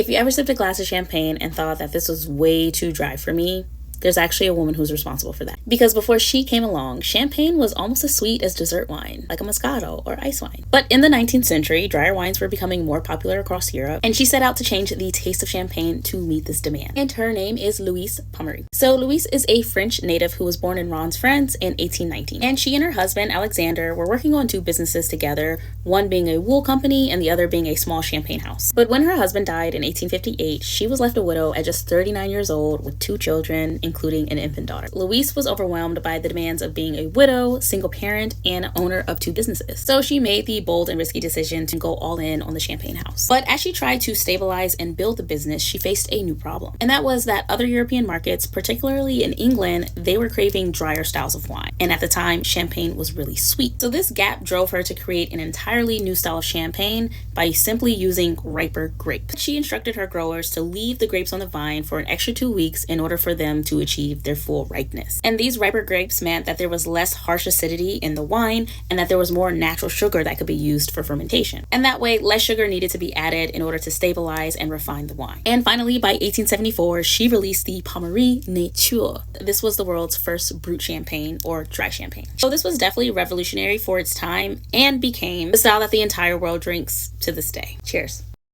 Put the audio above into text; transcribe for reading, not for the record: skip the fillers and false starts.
If you ever sipped a glass of champagne and thought that this was way too dry for me, there's actually a woman who's responsible for that. Because before she came along, champagne was almost as sweet as dessert wine, like a Moscato or ice wine. But in the 19th century, drier wines were becoming more popular across Europe, and she set out to change the taste of champagne to meet this demand. And her name is Louise Pommery. So Louise is a French native who was born in Reims, France in 1819. And she and her husband, Alexander, were working on two businesses together, one being a wool company and the other being a small champagne house. But when her husband died in 1858, she was left a widow at just 39 years old with two children, including an infant daughter. Louise was overwhelmed by the demands of being a widow, single parent, and owner of two businesses. So she made the bold and risky decision to go all in on the champagne house. But as she tried to stabilize and build the business, she faced a new problem. And that was that other European markets, particularly in England, they were craving drier styles of wine. And at the time, champagne was really sweet. So this gap drove her to create an entirely new style of champagne by simply using riper grapes. She instructed her growers to leave the grapes on the vine for an extra 2 weeks in order for them to achieve their full ripeness. And these riper grapes meant that there was less harsh acidity in the wine and that there was more natural sugar that could be used for fermentation. And that way, less sugar needed to be added in order to stabilize and refine the wine. And finally, by 1874, she released the Pommery Nature. This was the world's first Brut Champagne, or dry champagne. So this was definitely revolutionary for its time and became the style that the entire world drinks to this day. Cheers.